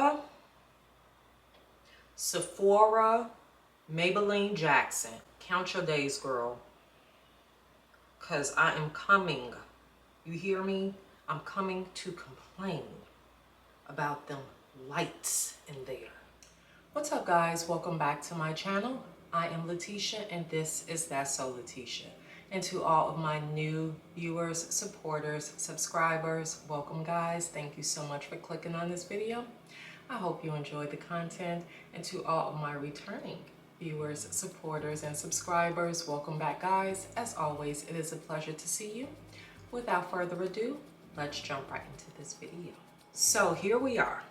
Huda, Sephora, Maybelline Jackson. Count your days, girl. Because I am coming. You hear me? I'm coming to complain about them lights in there. What's up, guys? Welcome back to my channel. I am Letitia, and this is That's So Letitia. And to all of my new viewers, supporters, subscribers, welcome, guys. Thank you so much for clicking on this video. I hope you enjoyed the content. And to all of my returning viewers, supporters, and subscribers, welcome back, guys. As always, it is a pleasure to see you. Without further ado, let's jump right into this video. So here we are.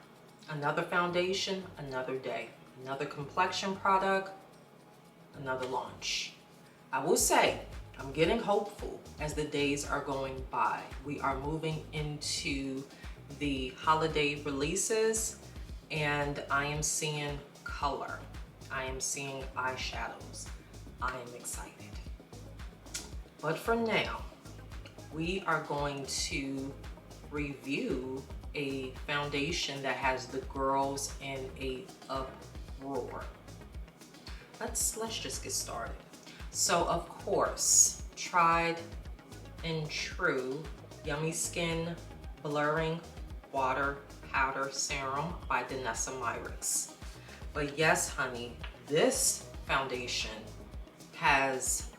Another foundation, another day. Another complexion product, another launch. I will say, I'm getting hopeful as the days are going by. We are moving into the holiday releases, and I am seeing color. I am seeing eyeshadows. I am excited. But for now, we are going to review a foundation that has the girls in a uproar. Let's just get started. So of course, tried and true Yummy Skin Blurring Water Powder Serum by Danessa Myricks. But yes, honey, this foundation has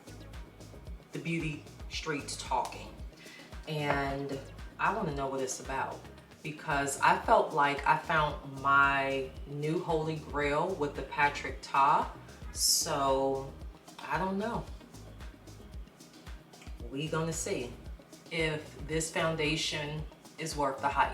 the beauty streets talking. And I want to know what it's about, because I felt like I found my new holy grail with the Patrick Ta. So I don't know. We gonna see if this foundation is worth the hype.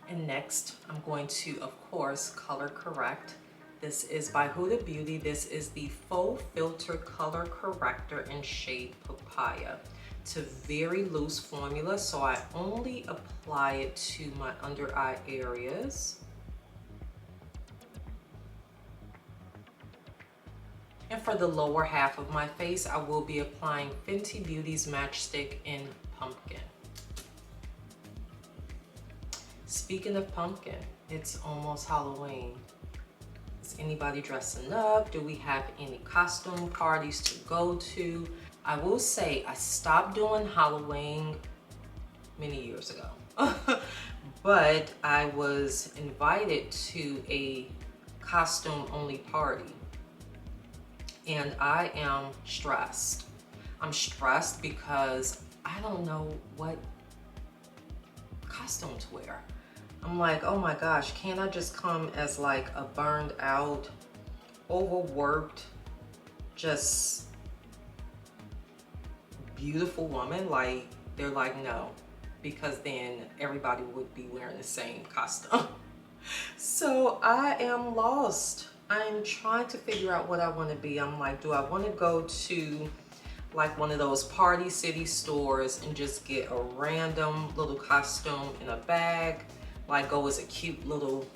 And next, I'm going to, of course, color correct. This is by Huda Beauty. This is the Faux Filter Color Corrector in shade Papaya. It's a very loose formula, so I only apply it to my under eye areas. And for the lower half of my face, I will be applying Fenty Beauty's MatchStix in Pumpkin. Speaking of pumpkin, it's almost Halloween. Is anybody dressing up? Do we have any costume parties to go to? I will say I stopped doing Halloween many years ago, but I was invited to a costume only party, and I am stressed. I'm stressed because I don't know what costume to wear. I'm like, oh my gosh, can't I just come as like a burned out, overworked, just beautiful woman? Like, they're like, no, because then everybody would be wearing the same costume. So I am lost. I'm trying to figure out what I want to be. I'm like, do I want to go to like one of those Party City stores and just get a random little costume in a bag? Like go as a cute little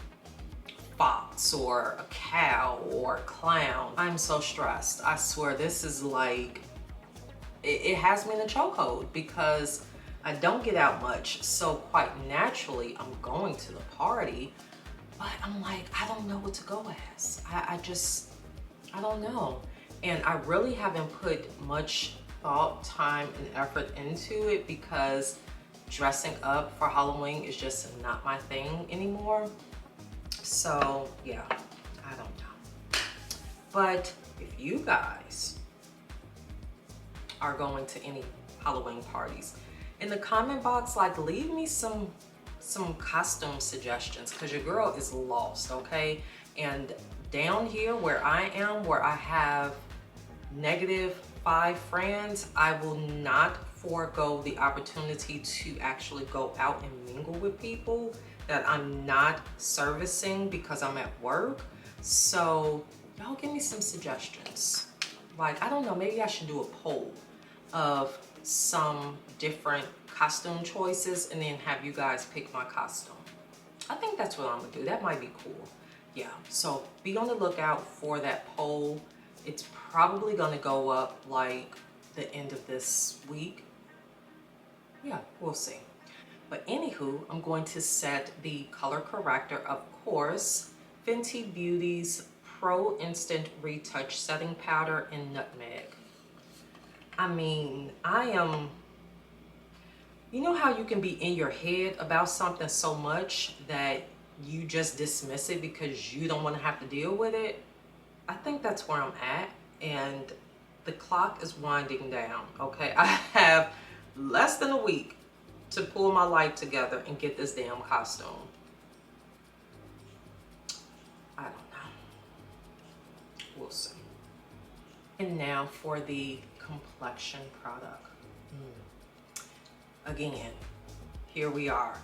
fox or a cow or a clown. I'm so stressed. I swear this is like, it has me in a chokehold because I don't get out much. So quite naturally, I'm going to the party, but I'm like, I don't know what to go as. I don't know. And I really haven't put much thought, time, and effort into it because dressing up for Halloween is just not my thing anymore. So yeah, I don't know. But if you guys are going to any Halloween parties, in the comment box, like leave me some costume suggestions, because your girl is lost, okay? And down here where I am, where I have -5 friends, I will not forego the opportunity to actually go out and mingle with people that I'm not servicing because I'm at work. So y'all give me some suggestions. Like, I don't know, maybe I should do a poll of some different costume choices and then have you guys pick my costume. I think that's what I'm gonna do. That might be cool. Yeah, so be on the lookout for that poll. It's probably going to go up like the end of this week. Yeah, we'll see. But anywho, I'm going to set the color corrector, of course, Fenty Beauty's Pro Instant Retouch Setting Powder in Nutmeg. I mean, you know how you can be in your head about something so much that you just dismiss it because you don't want to have to deal with it? I think that's where I'm at, and the clock is winding down, okay? I have less than a week to pull my life together and get this damn costume. I don't know. We'll see. And now for the complexion product. Again, here we are.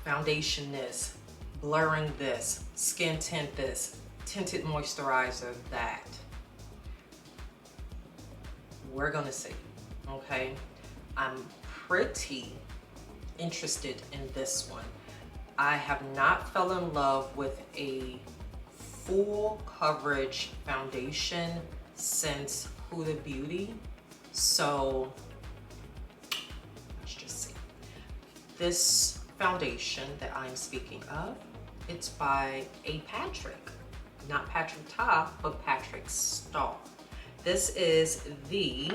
Foundation this, blurring this, skin tint this, tinted moisturizer that. We're gonna see, okay? I'm pretty interested in this one. I have not fell in love with a full coverage foundation since Huda Beauty, so let's just see. This foundation that I'm speaking of, it's by a Patrick, not Patrick Ta, but Patrick Starr. This is the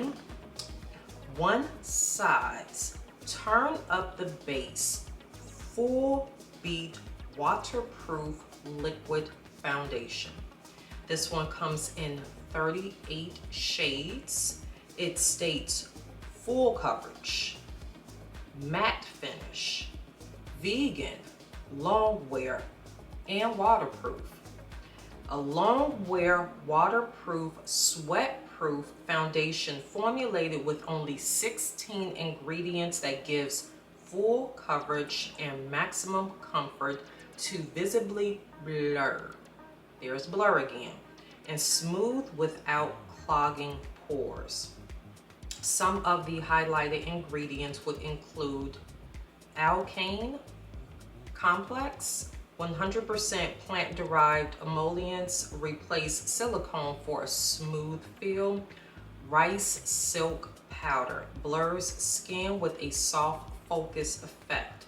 One Size Turn Up the Base Full Beat Waterproof Liquid Foundation. This one comes in 38 shades. It states full coverage, matte finish, vegan, long wear, and waterproof. A long wear, waterproof, sweat-proof foundation formulated with only 16 ingredients that gives full coverage and maximum comfort to visibly blur. There's blur again. And smooth without clogging pores. Some of the highlighted ingredients would include alkane, complex, 100% plant-derived emollients replace silicone for a smooth feel. Rice silk powder blurs skin with a soft focus effect.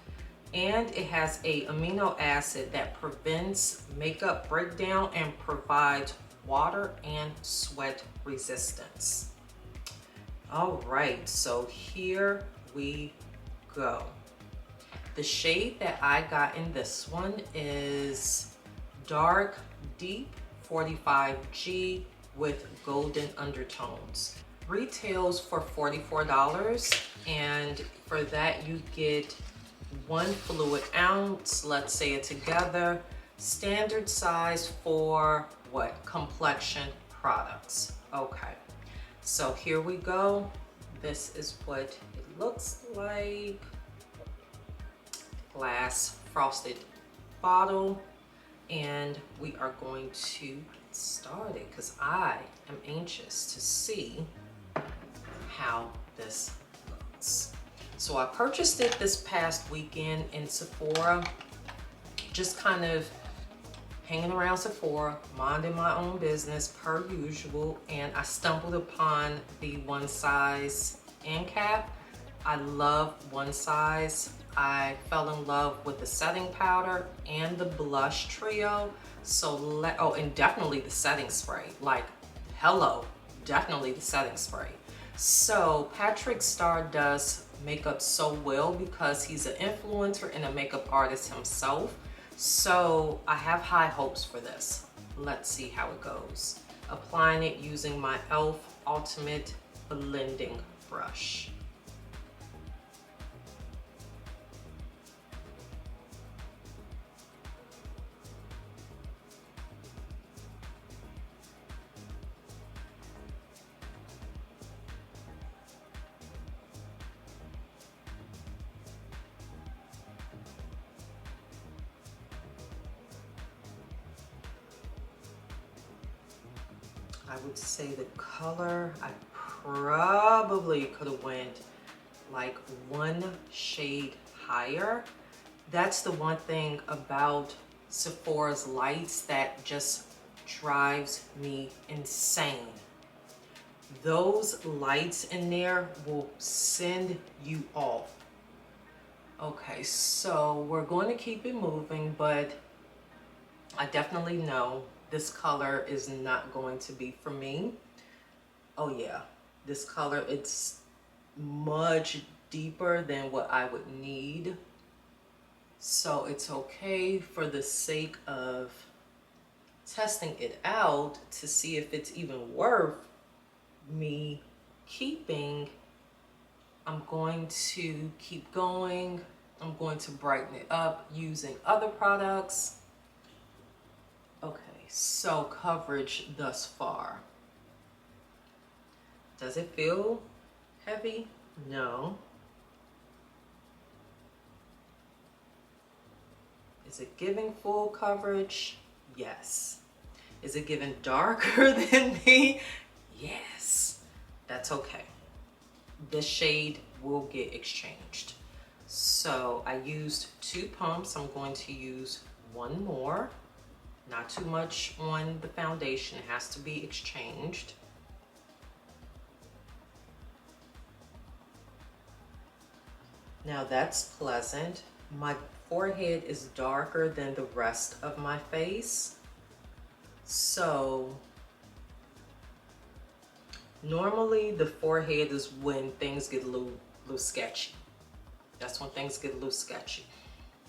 And it has a amino acid that prevents makeup breakdown and provides water and sweat resistance. All right, so here we go. The shade that I got in this one is Dark Deep 45G with golden undertones. Retails for $44, and for that you get 1 fluid ounce, let's say it together, standard size for what? Complexion products. Okay, so here we go. This is what it looks like. Glass frosted bottle, and we are going to get started because I am anxious to see how this looks. So I purchased it this past weekend in Sephora, just kind of hanging around Sephora, minding my own business per usual, and I stumbled upon the One Size end cap. I love One Size. I fell in love with the setting powder and the blush trio. So oh, and definitely the setting spray. Like, hello, definitely the setting spray. So Patrick Starr does makeup so well because he's an influencer and a makeup artist himself. So I have high hopes for this. Let's see how it goes. Applying it using my e.l.f. Ultimate Blending Brush. I would say the color, I probably could have went like 1 shade higher. That's the one thing about Sephora's lights that just drives me insane. Those lights in there will send you off. Okay, so we're going to keep it moving, but I definitely know this color is not going to be for me. Oh yeah, this color, it's much deeper than what I would need. So it's okay for the sake of testing it out to see if it's even worth me keeping. I'm going to keep going. I'm going to brighten it up using other products. Okay, so coverage thus far. Does it feel heavy? No. Is it giving full coverage? Yes. Is it giving darker than me? Yes. That's okay. This shade will get exchanged. So I used 2 pumps. I'm going to use 1 more. Not too much on the foundation. It has to be exchanged. Now that's pleasant. My forehead is darker than the rest of my face. So normally the forehead is when things get a little sketchy. That's when things get a little sketchy.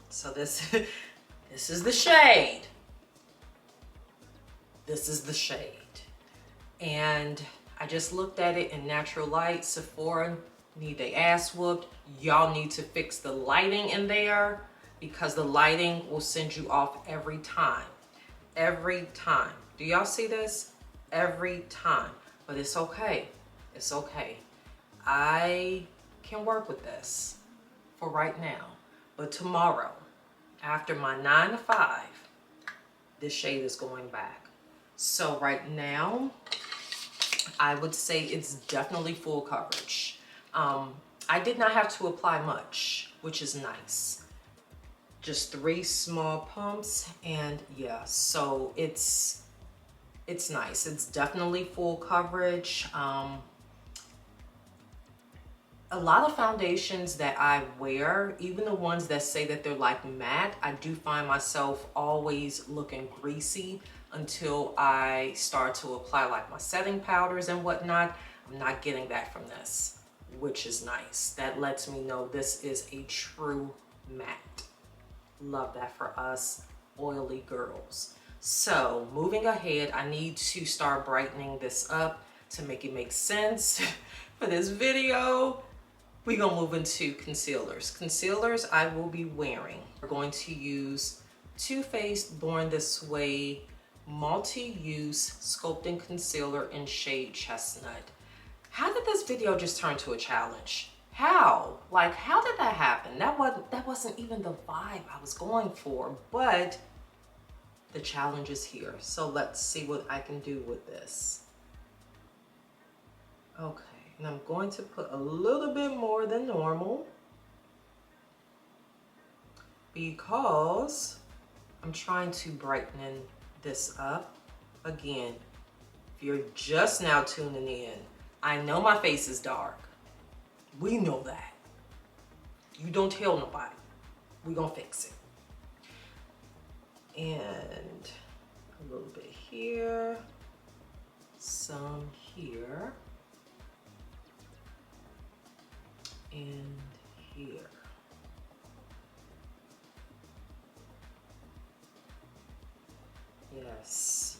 So this is the shade. This is the shade. And I just looked at it in natural light. Sephora need their ass whooped. Y'all need to fix the lighting in there, because the lighting will send you off every time. Every time. Do y'all see this? Every time. But it's okay. It's okay. I can work with this for right now. But tomorrow, after my 9 to 5, this shade is going back. So right now, I would say it's definitely full coverage. I did not have to apply much, which is nice. Just 3 small pumps, and yeah, so it's nice. It's definitely full coverage. A lot of foundations that I wear, even the ones that say that they're like matte, I do find myself always looking greasy until I start to apply like my setting powders and whatnot. I'm not getting that from this, which is nice. That lets me know this is a true matte. Love that for us oily girls. So moving ahead, I need to start brightening this up to make it make sense for this video. We're gonna move into concealers. Concealers I will be wearing. We're going to use Too Faced Born This Way Multi-Use Sculpting Concealer in shade Chestnut. How did this video just turn to a challenge? How? Like, how did that happen? That wasn't even the vibe I was going for, but the challenge is here. So let's see what I can do with this. Okay, and I'm going to put a little bit more than normal because I'm trying to brighten this up. Again, if you're just now tuning in, I know my face is dark. We know that. You don't tell nobody. We're gonna fix it. And a little bit here, some here, and here. Yes.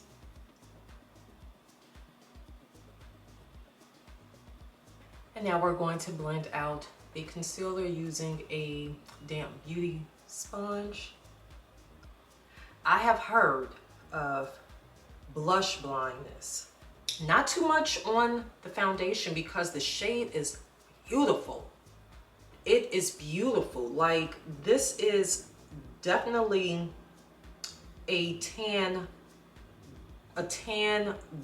And now we're going to blend out the concealer using a damp beauty sponge. I have heard of blush blindness. Not too much on the foundation because the shade is beautiful. It is beautiful. Like, this is definitely a tan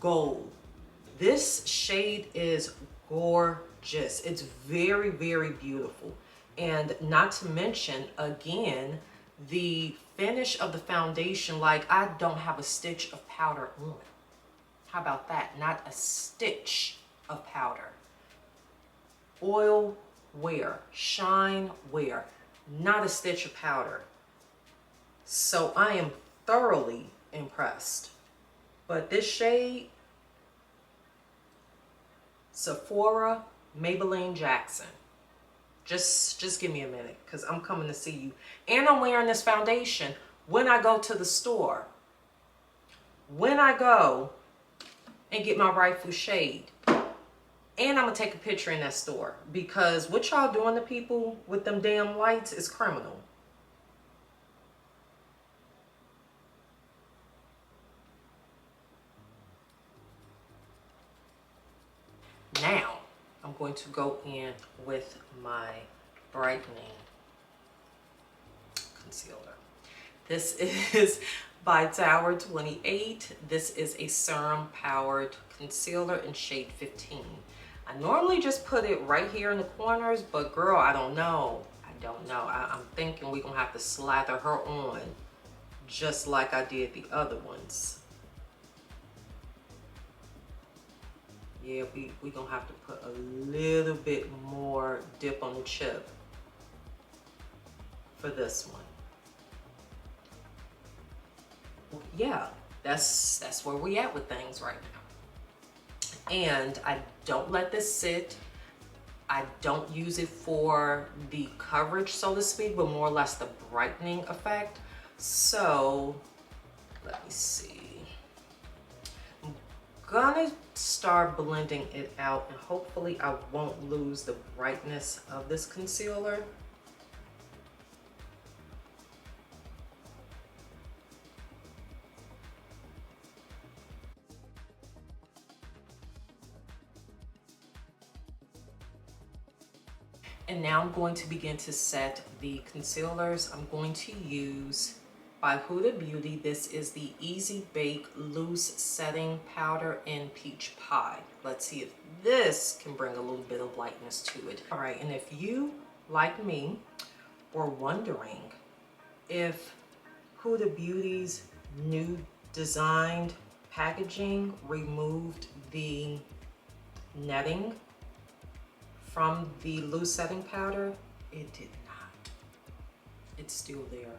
gold. This shade is gorgeous. It's very, very beautiful. And not to mention, again, the finish of the foundation, like I don't have a stitch of powder on. How about that? Not a stitch of powder. Oil wear, shine wear, not a stitch of powder. So I am thoroughly impressed. But this shade, Sephora Maybelline Jackson. Just give me a minute, because I'm coming to see you. And I'm wearing this foundation when I go to the store. When I go and get my rightful shade. And I'm going to take a picture in that store. Because what y'all doing to people with them damn lights is criminal. Now, I'm going to go in with my brightening concealer. This is by Tower 28. This is a serum powered concealer in shade 15. I normally just put it right here in the corners, but girl, I don't know. I'm thinking we're gonna have to slather her on just like I did the other ones. Yeah, we gonna have to put a little bit more dip on the chip for this one. Yeah, that's where we at with things right now. And I don't let this sit. I don't use it for the coverage, so to speak, but more or less the brightening effect. So let me see. I'm gonna start blending it out, and hopefully I won't lose the brightness of this concealer. And now I'm going to begin to set the concealers. I'm going to use by Huda Beauty. This is the Easy Bake Loose Setting Powder in Peach Pie. Let's see if this can bring a little bit of lightness to it. All right, and if you, like me, were wondering if Huda Beauty's new designed packaging removed the netting from the loose setting powder, it did not. It's still there.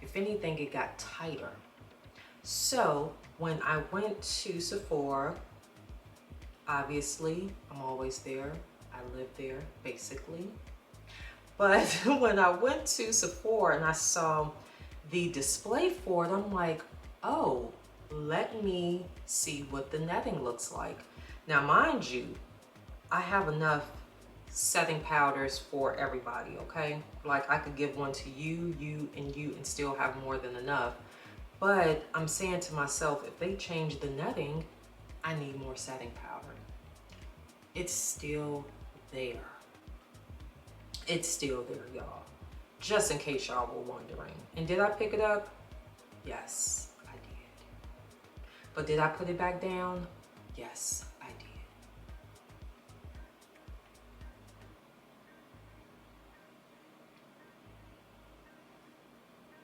If anything, it got tighter. So when I went to Sephora, obviously I'm always there. I live there basically. But when I went to Sephora and I saw the display for it, I'm like, oh, let me see what the netting looks like. Now, mind you, I have enough setting powders for everybody, okay? Like I could give one to you, and still have more than enough. But I'm saying to myself, if they change the netting, I need more setting powder. It's still there. It's still there, y'all. Just in case y'all were wondering. And did I pick it up? Yes, I did. But did I put it back down? Yes, I did.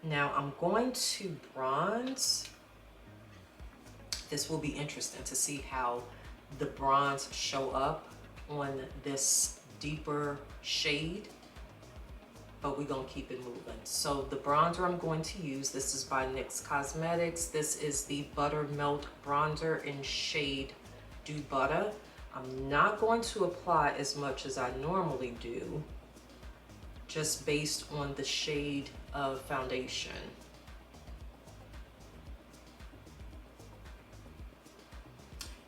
Now I'm going to bronze. This will be interesting to see how the bronze show up on this deeper shade, but we're gonna keep it moving. So the bronzer I'm going to use, this is by NYX Cosmetics. This is the Buttermelt Bronzer in shade Do Butter. I'm not going to apply as much as I normally do, just based on the shade of foundation.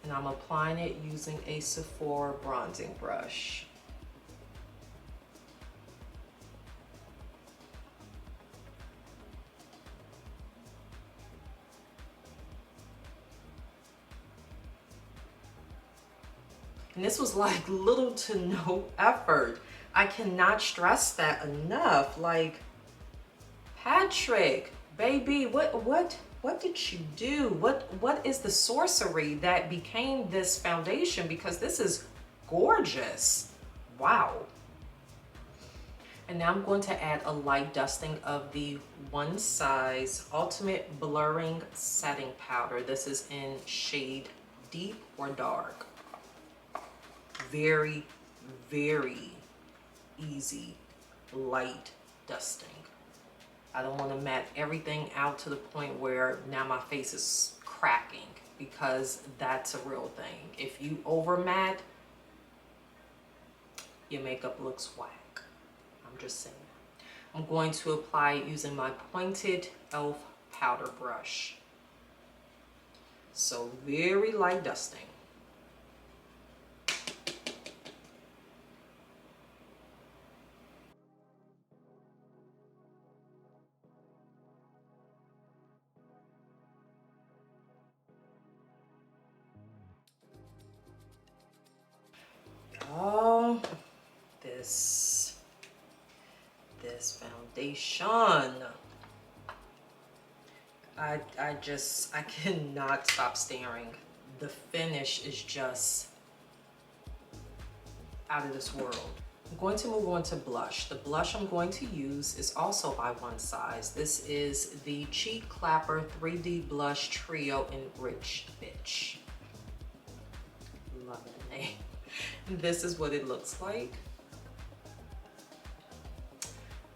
And I'm applying it using a Sephora bronzing brush. And this was like little to no effort. I cannot stress that enough. Like, Patrick, baby, what did you do? What is the sorcery that became this foundation? Because this is gorgeous. Wow. And now I'm going to add a light dusting of the One Size Ultimate Blurring Setting Powder. This is in shade Deep or Dark. Very, very easy light dusting. I don't want to matte everything out to the point where now my face is cracking, because that's a real thing. If you over matte, your makeup looks whack. I'm just saying. I'm going to apply it using my pointed e.l.f. powder brush. So very light dusting. Oh, this foundation. I cannot stop staring. The finish is just out of this world. I'm going to move on to blush. The blush I'm going to use is also by One Size. This is the Cheek Clapper 3D Blush Trio in Rich Bitch. Love that name. This is what it looks like.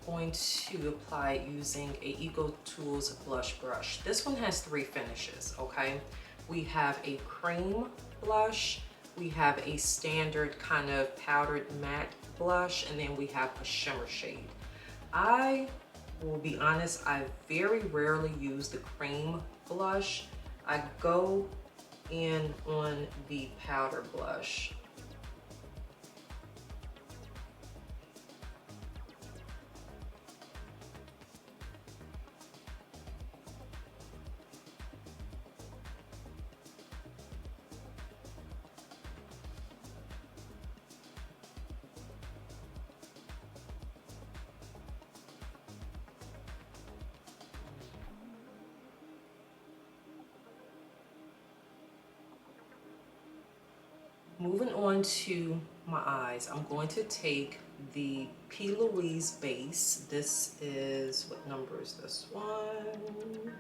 I'm going to apply it using a Ego Tools blush brush. This one has 3 finishes, okay? We have a cream blush, we have a standard kind of powdered matte blush, and then we have a shimmer shade. I will be honest, I very rarely use the cream blush. I go in on the powder blush. Moving on to my eyes, I'm going to take the P. Louise base. This is, what number is this one?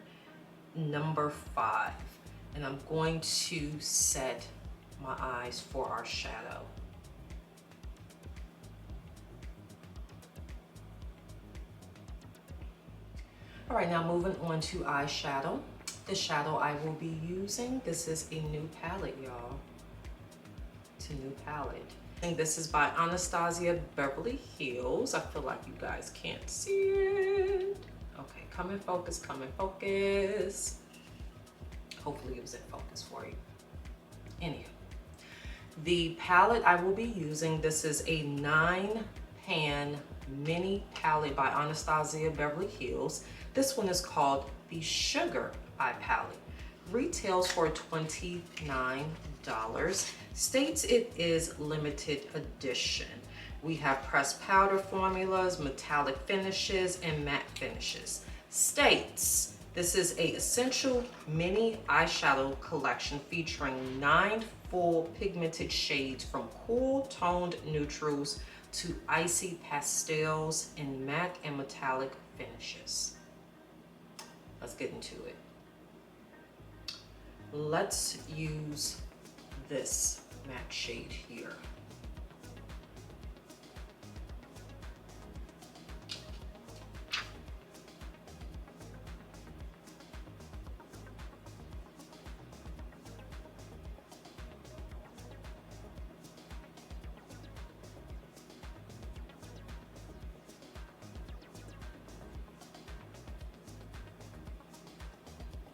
Number 5. And I'm going to set my eyes for our shadow. All right, now moving on to eyeshadow. The shadow I will be using, this is a new palette, y'all. It's a new palette. And this is by Anastasia Beverly Hills. I feel like you guys can't see it. Okay, come in focus, come in focus. Hopefully it was in focus for you. Anywho, the palette I will be using, this is a 9-pan mini palette by Anastasia Beverly Hills. This one is called the Sugar Eye Palette. Retails for $29. States it is limited edition. We have pressed powder formulas, metallic finishes, and matte finishes. States this is a essential mini eyeshadow collection featuring 9 full pigmented shades from cool toned neutrals to icy pastels and matte and metallic finishes. Let's get into it. Let's use this matte shade here.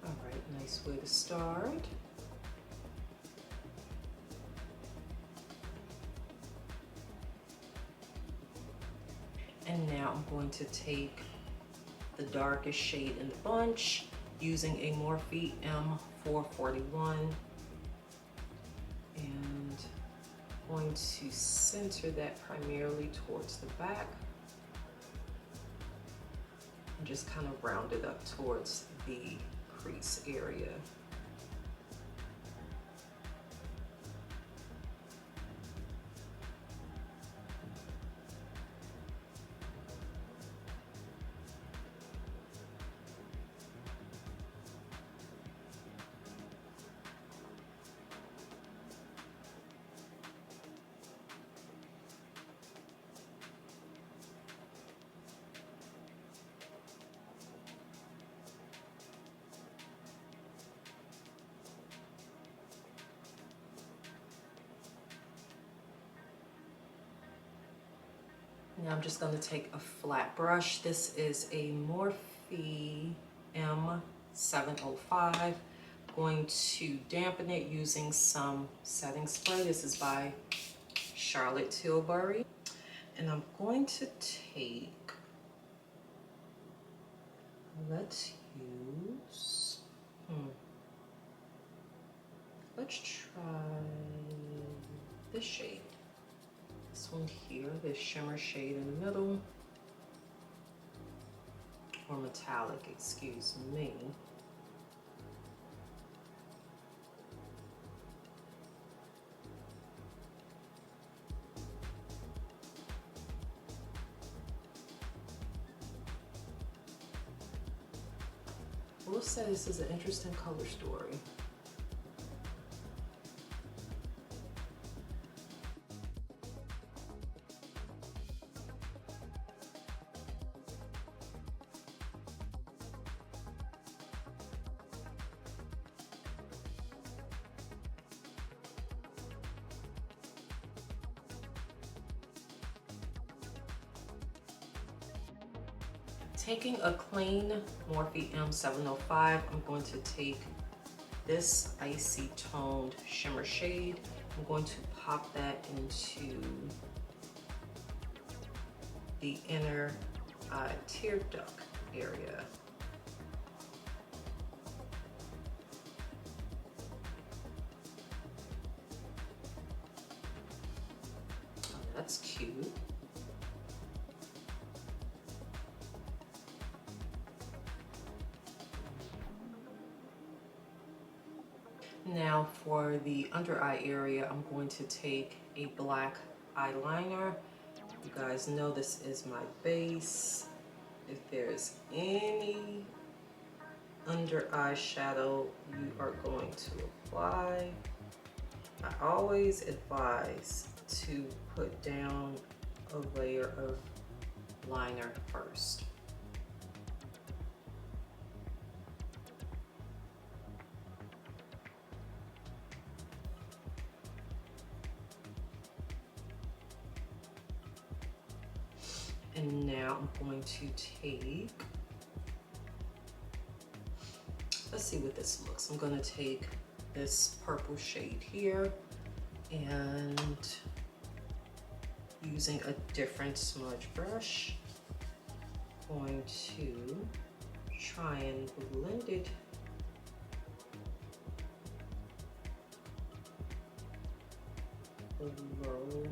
All right, nice way to start. And now I'm going to take the darkest shade in the bunch using a Morphe M441 and going to center that primarily towards the back and just kind of round it up towards the crease area. Now I'm just going to take a flat brush. This is a Morphe M705. Going to dampen it using some setting spray. This is by Charlotte Tilbury. And I'm going to take, let's use, let's try this shade. This one here, this shimmer shade in the middle, or metallic, excuse me. We'll say this is an interesting color story. Taking a clean Morphe M705, I'm going to take this icy toned shimmer shade. I'm going to pop that into the inner tear duct area. Oh, that's cute. Now for the under eye area, I'm going to take a black eyeliner. You guys know this is my base. If there's any under eye shadow you are going to apply, I always advise to put down a layer of liner first. And now I'm going to take, let's see what this looks. I'm going to take this purple shade here and using a different smudge brush, going to try and blend it below.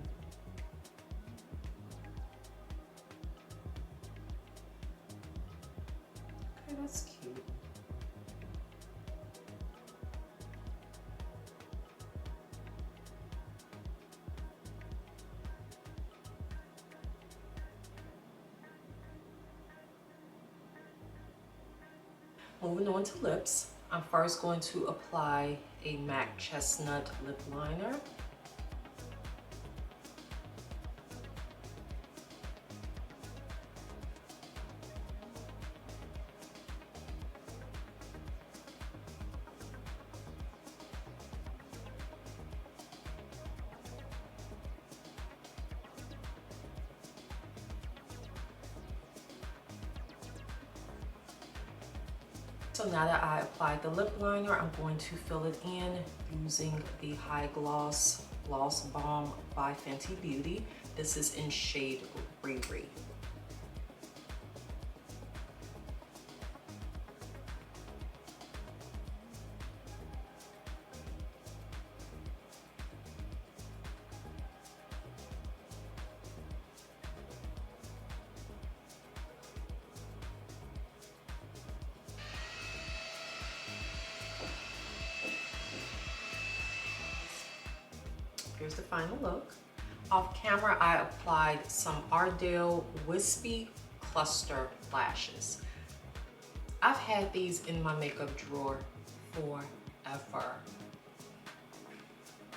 Okay, that's cute. Moving on to lips, I'm first going to apply a MAC Chestnut lip liner. So now that I applied the lip liner, I'm going to fill it in using the High Gloss Gloss Balm by Fenty Beauty. This is in shade Riri. Here's the final look. Off camera, I applied some Ardell Wispy Cluster Lashes. I've had these in my makeup drawer forever.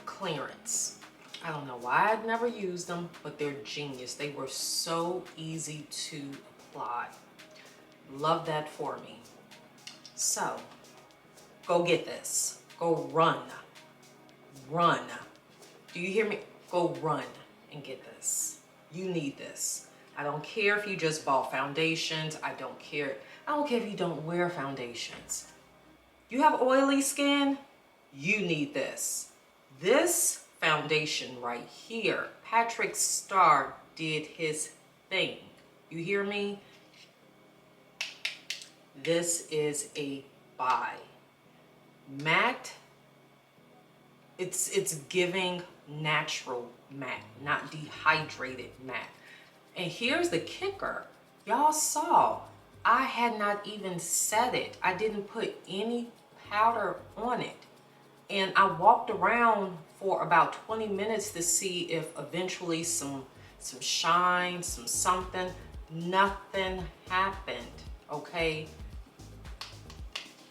Clearance. I don't know why I'd never used them, but they're genius. They were so easy to apply. Love that for me. So, go get this. Go run. Run. Do you hear me? Go run and get this. You need this. I don't care if you just bought foundations. I don't care if you don't wear foundations. You have oily skin, you need this. This foundation right here, Patrick Starr did his thing. You hear me? This is a buy. Matte, it's giving natural matte, not dehydrated matte. And here's the kicker. Y'all saw, I had not even set it. I didn't put any powder on it. And I walked around for about 20 minutes to see if eventually some shine, something. Nothing happened, okay?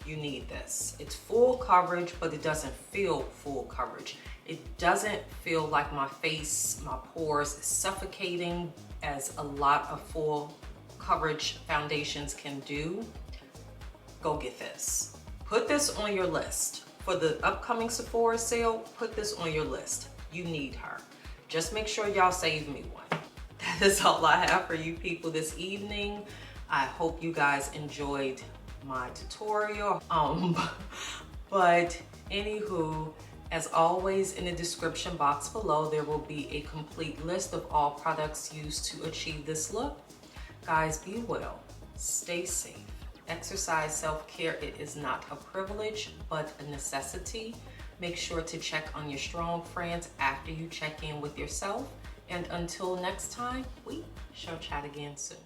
You need this. It's full coverage, but it doesn't feel full coverage. It doesn't feel like my face, my pores is suffocating as a lot of full coverage foundations can do. Go get this. Put this on your list. For the upcoming Sephora sale, put this on your list. You need her. Just make sure y'all save me one. That is all I have for you people this evening. I hope you guys enjoyed my tutorial. But anywho, as always, in the description box below, there will be a complete list of all products used to achieve this look. Guys, be well, stay safe. Exercise, self-care, it is not a privilege, but a necessity. Make sure to check on your strong friends after you check in with yourself. And until next time, we shall chat again soon.